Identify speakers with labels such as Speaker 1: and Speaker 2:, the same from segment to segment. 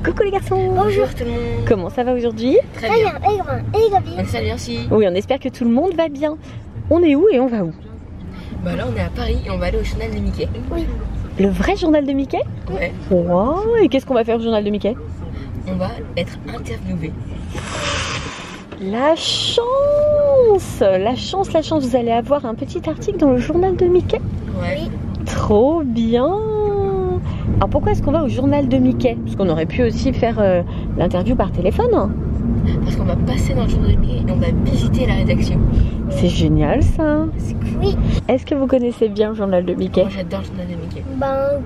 Speaker 1: Coucou les garçons.
Speaker 2: Bonjour tout le monde.
Speaker 1: Comment ça va aujourd'hui?
Speaker 2: Très bien. Ça vient aussi.
Speaker 1: Oui, on espère que tout le monde va bien. On est où et on va où?
Speaker 2: Bah là on est à Paris et on va aller au journal de Mickey.
Speaker 3: Oui.
Speaker 1: Le vrai journal de Mickey?
Speaker 2: Ouais.
Speaker 1: Wow. Et qu'est-ce qu'on va faire au journal de Mickey?
Speaker 2: On va être interviewé.
Speaker 1: La chance! La chance, la chance. Vous allez avoir un petit article dans le journal de Mickey?
Speaker 2: Ouais.
Speaker 3: Oui.
Speaker 1: Trop bien! Alors pourquoi est-ce qu'on va au journal de Mickey? Parce qu'on aurait pu aussi faire l'interview par téléphone.
Speaker 2: Parce qu'on va passer dans le journal de Mickey et on va visiter la rédaction.
Speaker 1: C'est génial ça!
Speaker 2: C'est cool.
Speaker 3: Oui.
Speaker 1: Est-ce que vous connaissez bien le journal de Mickey?
Speaker 2: Moi j'adore le journal de Mickey.
Speaker 3: Ben,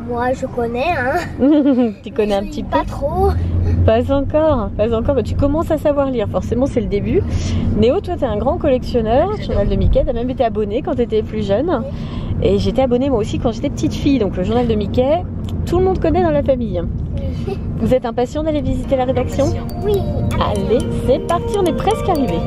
Speaker 3: moi je connais, hein.
Speaker 1: Tu connais un
Speaker 3: Je
Speaker 1: petit
Speaker 3: lis
Speaker 1: peu?
Speaker 3: pas trop.
Speaker 1: Pas encore, pas encore. Mais tu commences à savoir lire, forcément c'est le début. Néo, toi t'es un grand collectionneur,
Speaker 2: Ouais,
Speaker 1: journal de Mickey, t'as même été abonné quand t'étais plus jeune. Et j'étais abonnée moi aussi quand j'étais petite fille, donc le journal de Mickey, tout le monde connaît dans la famille.
Speaker 3: Oui.
Speaker 1: Vous êtes impatient d'aller visiter la rédaction?
Speaker 3: Oui.
Speaker 1: Allez, c'est parti, on est presque arrivé.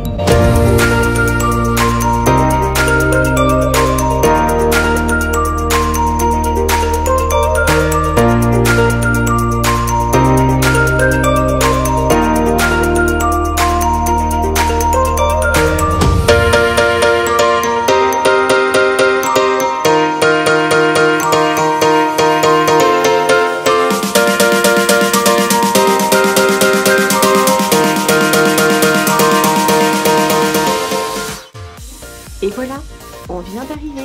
Speaker 1: Et voilà, on vient d'arriver.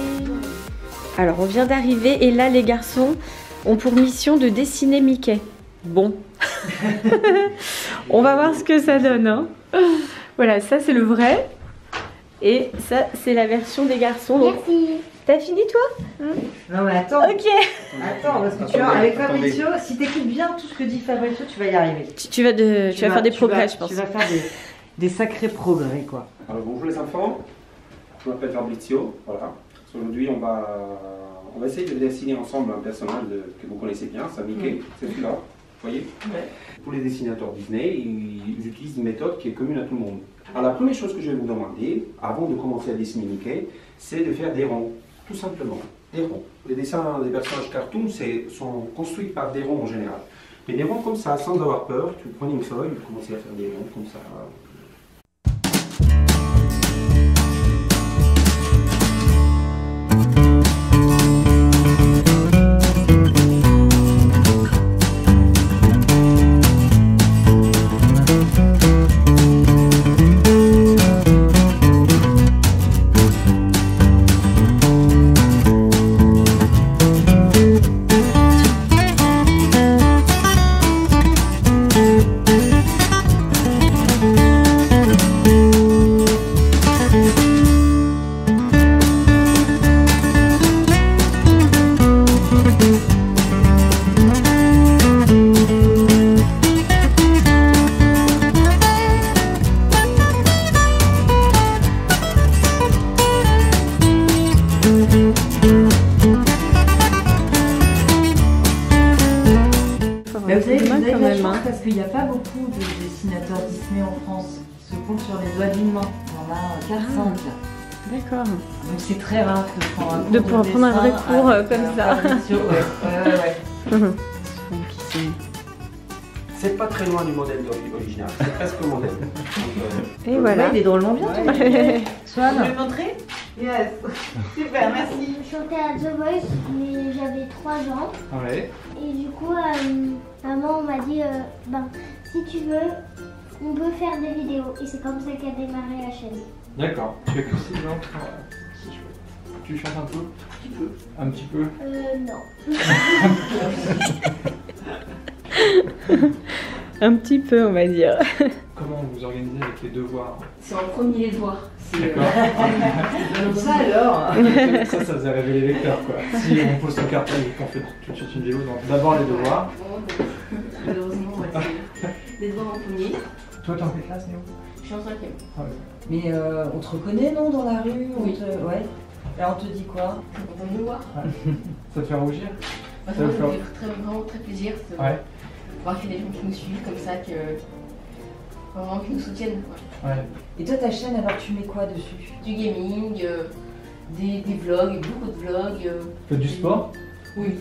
Speaker 1: Alors on vient d'arriver et là les garçons ont pour mission de dessiner Mickey. Bon, on va voir ce que ça donne. Hein. Voilà, ça c'est le vrai et ça c'est la version des garçons. Donc,
Speaker 3: Merci.
Speaker 1: t'as fini toi?
Speaker 4: Non mais attends,
Speaker 1: Ok.
Speaker 4: attends parce que tu vois, avec Fabrizio, si t'écoutes bien tout ce que dit Fabrizio, tu vas y arriver.
Speaker 1: Tu vas faire des progrès, je pense.
Speaker 4: Tu vas faire des sacrés progrès quoi.
Speaker 5: Alors bonjour les enfants, je m'appelle Fabrizio, voilà. Aujourd'hui on va essayer de dessiner ensemble un personnage que vous connaissez bien, c'est Mickey, c'est celui-là, vous voyez. Pour les dessinateurs Disney, ils utilisent une méthode qui est commune à tout le monde. Alors la première chose que je vais vous demander, avant de commencer à dessiner Mickey, c'est de faire des ronds, tout simplement, des ronds. Les dessins des personnages cartoon sont construits par des ronds en général. Mais des ronds comme ça, sans avoir peur, tu prends une feuille, vous commencez à faire des ronds comme ça.
Speaker 4: Mais vous avez
Speaker 1: quand
Speaker 4: de la
Speaker 1: même,
Speaker 4: chance
Speaker 1: hein.
Speaker 4: parce qu'il n'y a pas beaucoup de dessinateurs Disney en France. Ils se comptent sur les doigts d'une main. Il y en a 4-5 là.
Speaker 1: D'accord.
Speaker 4: Donc c'est très rare que de prendre un cours
Speaker 1: De pouvoir prendre un vrai
Speaker 4: dessin
Speaker 1: cours,
Speaker 4: avec
Speaker 1: comme ça.
Speaker 4: Fabrizio, ouais.
Speaker 5: C'est pas très loin du modèle original, c'est presque le modèle. Donc,
Speaker 1: Et voilà.
Speaker 4: Il est drôlement bien.
Speaker 1: Ouais.
Speaker 4: Swan, vous voulez montrer? Yes. Super, merci.
Speaker 3: Je chantais à The Voice, mais j'avais 3 ans.
Speaker 5: ouais.
Speaker 3: Et du coup, maman m'a dit, ben, si tu veux, on peut faire des vidéos. Et c'est comme ça qu'a démarré la chaîne.
Speaker 6: D'accord. Tu as que 6 ans. C'est chouette. Tu chantes un peu? Un petit peu.
Speaker 3: Non.
Speaker 1: Un petit peu, on va dire.
Speaker 6: Comment vous organisez avec les devoirs?
Speaker 2: C'est en premier les devoirs.
Speaker 6: D'accord.
Speaker 4: Ça alors.
Speaker 6: Ça faisait rêver les lecteurs quoi. Si on pose ton carton et qu'on fait tout de suite une vidéo, donc d'abord les devoirs.
Speaker 2: Malheureusement, les devoirs en premier.
Speaker 6: Toi, t'es en quelle classe, Néo?
Speaker 2: Je suis en 5e.
Speaker 6: Ah ouais.
Speaker 4: Mais on te reconnaît non dans la rue?
Speaker 2: Oui.
Speaker 4: Ouais. Alors on te dit quoi?
Speaker 2: Je suis contente de me voir.
Speaker 6: Ça te fait rougir?
Speaker 2: Ça me fait vraiment très plaisir.
Speaker 6: Ouais.
Speaker 2: Voir qu'il y a des gens qui nous suivent comme ça, vraiment qui nous soutiennent. Quoi.
Speaker 6: Ouais.
Speaker 4: Et toi ta chaîne alors tu mets quoi dessus?
Speaker 2: Du gaming, des vlogs, beaucoup de vlogs.
Speaker 6: Faites du sport?
Speaker 2: Oui.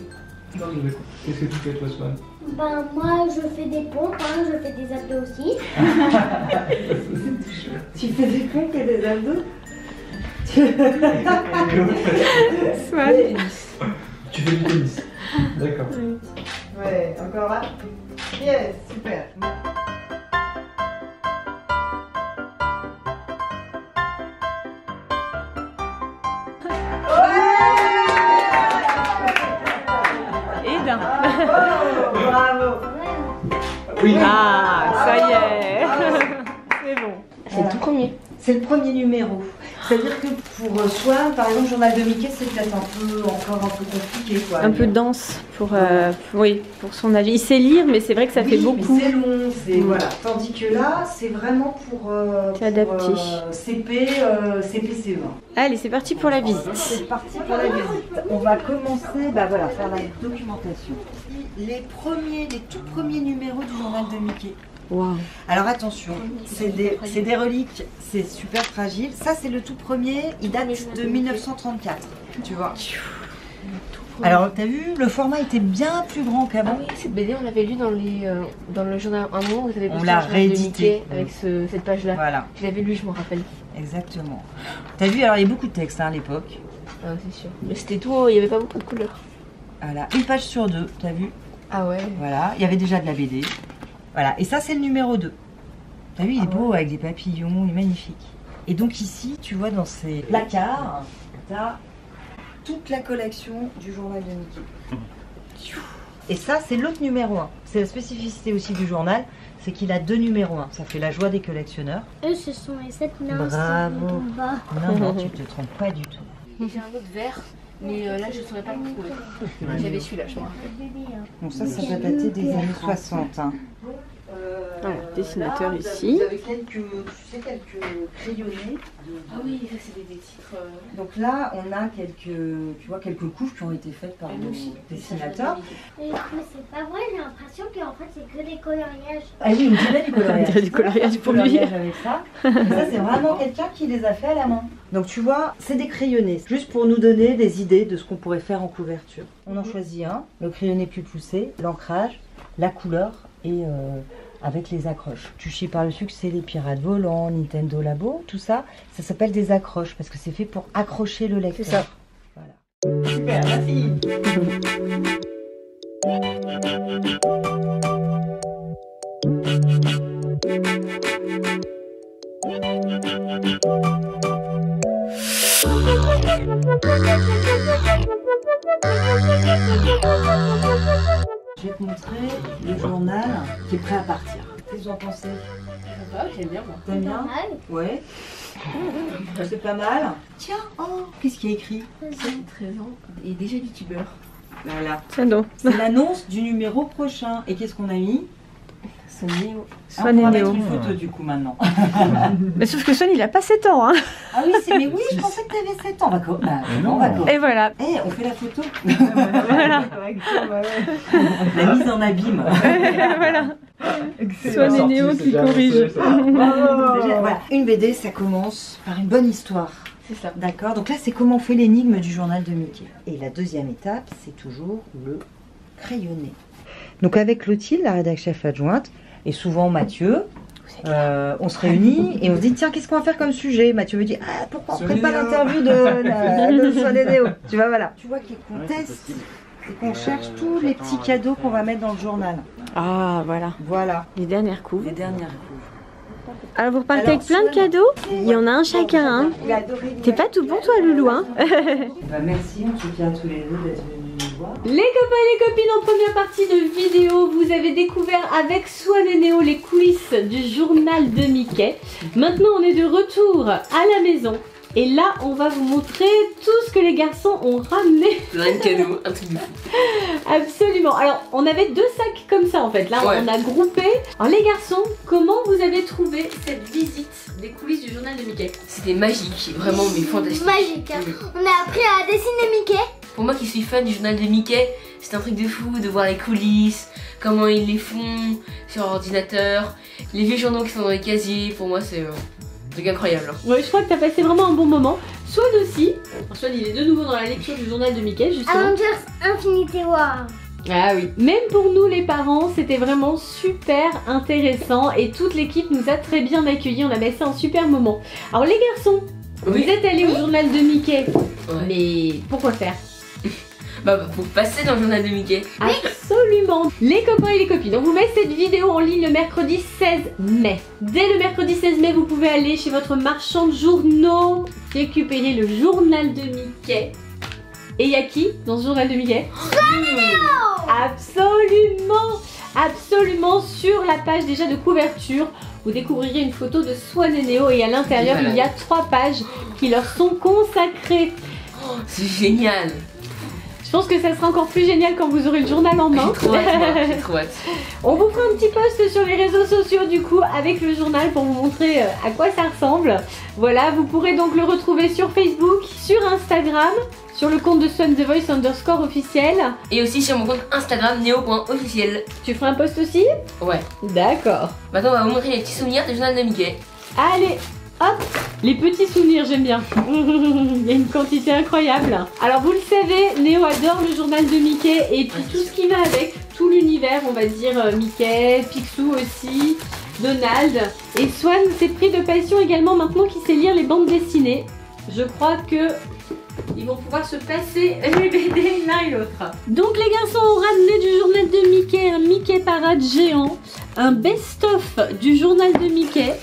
Speaker 6: Qu'est-ce que tu fais toi, Swan?
Speaker 3: Ben moi je fais des pompes, hein, je fais des abdos aussi.
Speaker 7: Tu fais des pompes et des abdos?
Speaker 6: Tu fais du tennis. D'accord.
Speaker 7: Ouais, encore là. Yes, super. Bravo.
Speaker 5: Oui.
Speaker 1: Ah, ça y est. C'est bon.
Speaker 2: C'est le tout premier.
Speaker 7: C'est le premier numéro. C'est-à-dire que pour Swan, par exemple, Journal de Mickey, c'est peut-être encore un peu compliqué. Quoi.
Speaker 1: Un peu dense pour, oui, pour son avis. Il sait lire, mais c'est vrai que ça fait beaucoup.
Speaker 7: Mais c'est long, voilà. Tandis que là, c'est vraiment pour,
Speaker 1: adapté.
Speaker 7: CP, CPCE1.
Speaker 1: Allez, c'est parti pour la visite.
Speaker 7: C'est parti pour la visite. On va commencer, bah voilà, faire la documentation. Les tout premiers numéros du Journal de Mickey.
Speaker 1: Wow.
Speaker 7: Alors attention, c'est des reliques, c'est super fragile. Ça c'est le tout premier, il date de 1934, tu vois. Alors t'as vu, le format était bien plus grand qu'avant.
Speaker 2: Oui, cette BD on l'avait lu dans le journal un moment, vous avez
Speaker 7: on l'a réédité
Speaker 2: avec cette page-là.
Speaker 7: Voilà.
Speaker 2: Je l'avais lu, je me rappelle.
Speaker 7: Exactement. T'as vu, alors il y a beaucoup de textes à l'époque.
Speaker 2: Ah, c'est sûr. Mais c'était tout, il n'y avait pas beaucoup de couleurs.
Speaker 7: Voilà, une page sur deux, t'as vu?
Speaker 2: Ah ouais.
Speaker 7: Voilà, il y avait déjà de la BD. Voilà, et ça c'est le numéro 2. T'as vu, il est beau avec des papillons, il est magnifique. Et donc ici, tu vois dans ces placards, t'as toute la collection du journal de Mickey. Et ça c'est l'autre numéro 1. C'est la spécificité aussi du journal, c'est qu'il a 2 numéros 1. Ça fait la joie des collectionneurs.
Speaker 3: Eux ce sont les 7 nains.
Speaker 7: Bravo. Non, tu te trompes pas du tout.
Speaker 2: J'ai un autre vert, mais là je ne saurais pas le trouver. J'avais celui-là, je me rappelle.
Speaker 7: Bon, ça va dater des années 60. Hein.
Speaker 1: Dessinateur ici.
Speaker 7: Vous avez quelques crayonnés.
Speaker 2: Ah oui, ça c'est des titres.
Speaker 7: Donc là, on a quelques couches qui ont été faites par nos dessinateurs.
Speaker 3: Mais c'est pas vrai, j'ai l'impression qu'en fait c'est que des coloriages.
Speaker 7: Ah oui, on dirait du coloriage.
Speaker 1: On dirait du coloriage pour lui.
Speaker 7: Avec ça. Et ça, c'est vraiment quelqu'un qui les a fait à la main. Donc tu vois, c'est des crayonnés, juste pour nous donner des idées de ce qu'on pourrait faire en couverture. On en choisit un, le crayonné plus poussé, l'ancrage, la couleur et avec les accroches. Tu chies par-dessus que c'est les pirates volants, Nintendo Labo, tout ça, ça s'appelle des accroches parce que c'est fait pour accrocher le lecteur.
Speaker 1: C'est ça.
Speaker 7: Voilà. Super, merci. Je vais te montrer le journal qui est prêt à partir. Qu'est-ce que vous en pensez?
Speaker 2: J'aime bien moi.
Speaker 7: T'aimes bien? Ouais. C'est pas mal. Tiens, oh, qu'est-ce qui est écrit?
Speaker 2: 13 ans et déjà youtubeur.
Speaker 7: Voilà.
Speaker 1: Tiens donc.
Speaker 7: C'est l'annonce du numéro prochain. Et qu'est-ce qu'on a mis?
Speaker 2: Son Néo.
Speaker 1: Swan
Speaker 7: on
Speaker 1: et
Speaker 7: va
Speaker 1: Néo.
Speaker 7: mettre une photo du coup maintenant.
Speaker 1: Mais sauf que Swan il a pas 7 ans. Hein.
Speaker 7: Ah oui, mais oui, je pensais que tu avais 7 ans. On va
Speaker 1: Et voilà.
Speaker 7: Eh, on fait la photo.
Speaker 1: Voilà.
Speaker 7: La mise en abîme.
Speaker 1: Voilà. Swan et Néo qui corrige.
Speaker 7: Voilà. Une BD, ça commence par une bonne histoire.
Speaker 2: C'est ça.
Speaker 7: D'accord, donc là c'est comment on fait l'énigme du journal de Mickey. Et la deuxième étape, c'est toujours le crayonné. Donc avec Clotilde, la rédactrice chef adjointe, et souvent Mathieu, on se réunit et on se dit tiens, qu'est-ce qu'on va faire comme sujet? Mathieu me dit ah, pourquoi on ne ferait pas l'interview de Swan et Néo? Tu vois, voilà. Tu vois qu'on teste et qu'on cherche tous les petits cadeaux qu'on va mettre dans le journal.
Speaker 1: Ah voilà.
Speaker 7: Voilà.
Speaker 1: Les dernières couves.
Speaker 7: Les dernières couves.
Speaker 1: Alors vous repartez avec plein de cadeaux. Il y en a un chacun. Hein. T'es pas tout bon toi Loulou hein.
Speaker 7: Bah, merci en tout cas à tous les deux d'être venus nous voir.
Speaker 1: Les copains et les copines, en première partie de vidéo, vous avez découvert avec Swan et Néo les coulisses du journal de Mickey. Maintenant on est de retour à la maison. Et là, on va vous montrer tout ce que les garçons ont ramené.
Speaker 2: Un cadeau, un truc de fou.
Speaker 1: Absolument. Alors, on avait 2 sacs comme ça en fait. Là,
Speaker 2: ouais.
Speaker 1: On a groupé. Alors les garçons, comment vous avez trouvé cette visite des coulisses du journal de Mickey?
Speaker 2: C'était magique, vraiment, mais fantastique.
Speaker 3: Magique. Hein. On a appris à dessiner Mickey.
Speaker 2: Pour moi qui suis fan du journal de Mickey, c'est un truc de fou de voir les coulisses, comment ils les font sur ordinateur, les vieux journaux qui sont dans les casiers. Pour moi, c'est un truc incroyable.
Speaker 1: Ouais, je crois que t'as passé vraiment un bon moment. Swan aussi. Alors, Swan, il est de nouveau dans la lecture du journal de Mickey, justement.
Speaker 3: Avengers Infinity War.
Speaker 1: Ah oui, même pour nous les parents, c'était vraiment super intéressant et toute l'équipe nous a très bien accueillis, on a passé un super moment. Alors les garçons,
Speaker 2: Oui.
Speaker 1: vous êtes allés au journal de Mickey,
Speaker 2: Ouais.
Speaker 1: mais pourquoi faire?
Speaker 2: Bah pour passer dans le journal de Mickey.
Speaker 1: Absolument. Les copains et les copines, on vous met cette vidéo en ligne le mercredi 16 mai. Dès le mercredi 16 mai, vous pouvez aller chez votre marchand de journaux, récupérer le journal de Mickey. Et il y a qui dans ce journal de Mickey? Absolument, absolument, sur la page déjà de couverture, vous découvrirez une photo de Swan et Néo et à l'intérieur il y a 3 pages qui leur sont consacrées.
Speaker 2: Oh, c'est génial.
Speaker 1: Je pense que ça sera encore plus génial quand vous aurez le journal en main.
Speaker 2: J'ai trop hâte, moi, j'ai trop hâte.
Speaker 1: On vous fera un petit post sur les réseaux sociaux du coup avec le journal pour vous montrer à quoi ça ressemble. Voilà, vous pourrez donc le retrouver sur Facebook, sur Instagram, sur le compte de Swan The Voice _ officiel.
Speaker 2: Et aussi sur mon compte Instagram neo.officiel.
Speaker 1: Tu feras un post aussi?
Speaker 2: Ouais.
Speaker 1: D'accord.
Speaker 2: Maintenant on va vous montrer les petits souvenirs du journal de Mickey.
Speaker 1: Allez, hop, les petits souvenirs, j'aime bien. Il y a une quantité incroyable. Alors vous le savez, Néo adore le journal de Mickey et puis tout ce qui va avec, tout l'univers, on va dire Mickey, Picsou aussi, Donald. Et Swan s'est pris de passion également maintenant qu'il sait lire les bandes dessinées. Je crois que ils vont pouvoir se passer les BD l'un et l'autre. Donc les garçons ont ramené du journal de Mickey un Mickey Parade géant, un best-of du journal de Mickey,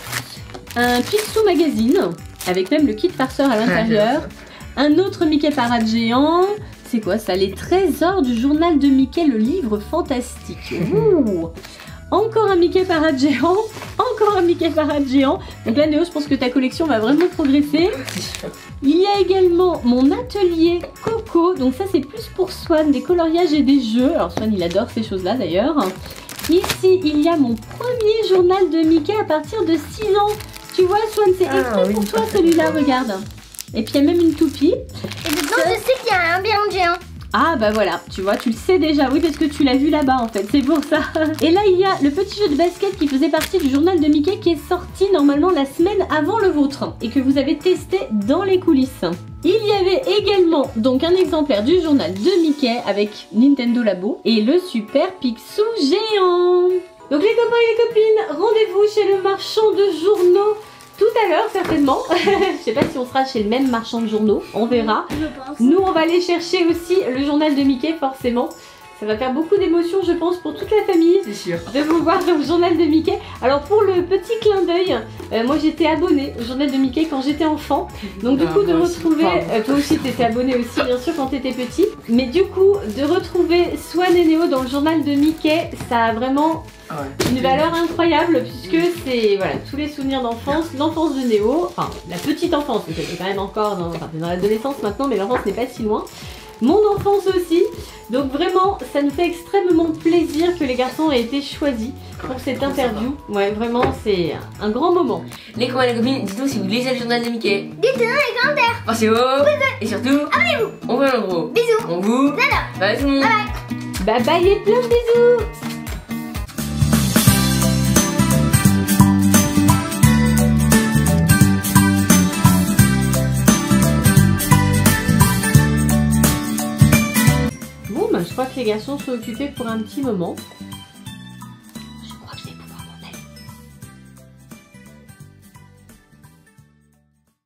Speaker 1: un Picsou Magazine, avec même le kit farceur à l'intérieur, un autre Mickey Parade géant, c'est quoi ça? Les trésors du journal de Mickey, le livre fantastique. Ouh. Encore un Mickey Parade géant, encore un Mickey Parade géant. Donc là Néo, je pense que ta collection va vraiment progresser. Il y a également mon atelier Coco, donc ça c'est plus pour Swan, des coloriages et des jeux. Alors Swan il adore ces choses-là d'ailleurs. Ici il y a mon premier journal de Mickey à partir de 6 ans. Tu vois Swan, c'est exprès pour toi celui-là, regarde. Et puis il y a même une toupie.
Speaker 3: Et dedans, je sais qu'il y a un bien géant.
Speaker 1: Ah bah voilà, tu vois, tu le sais déjà, oui parce que tu l'as vu là-bas en fait, c'est pour ça. Et là il y a le petit jeu de basket qui faisait partie du journal de Mickey qui est sorti normalement la semaine avant le vôtre et que vous avez testé dans les coulisses. Il y avait également donc un exemplaire du journal de Mickey avec Nintendo Labo et le Super Picsou géant. Donc les copains et les copines, rendez-vous chez le marchand de journaux tout à l'heure certainement. Je sais pas si on sera chez le même marchand de journaux, on verra.
Speaker 3: Je pense.
Speaker 1: Nous on va aller chercher aussi le journal de Mickey forcément. Ça va faire beaucoup d'émotions je pense pour toute la famille
Speaker 2: C'est sûr.
Speaker 1: de vous voir dans le journal de Mickey. Alors pour le petit clin d'œil, moi j'étais abonnée au journal de Mickey quand j'étais enfant. Donc du coup de
Speaker 2: moi aussi.
Speaker 1: retrouver, toi aussi t'étais abonnée aussi bien sûr quand t'étais petit. Mais du coup de retrouver Swan et Néo dans le journal de Mickey, ça a vraiment une valeur incroyable puisque c'est voilà tous les souvenirs d'enfance, l'enfance de Néo, enfin la petite enfance, parce qu'elle est quand même encore dans l'adolescence maintenant, mais l'enfance n'est pas si loin. Mon enfance aussi, donc vraiment ça nous fait extrêmement plaisir que les garçons aient été choisis pour cette interview. Ouais vraiment c'est un grand moment.
Speaker 2: Les copains et les copines, dites-nous si vous lisez le journal de Mickey.
Speaker 3: Dites-le dans les commentaires.
Speaker 2: Pensez au et surtout, abonnez-vous. On vous en gros.
Speaker 3: Bisous.
Speaker 2: On vous. Bye tout le monde.
Speaker 1: Bye bye et plein de bisous. Je crois que les garçons sont occupés pour un petit moment.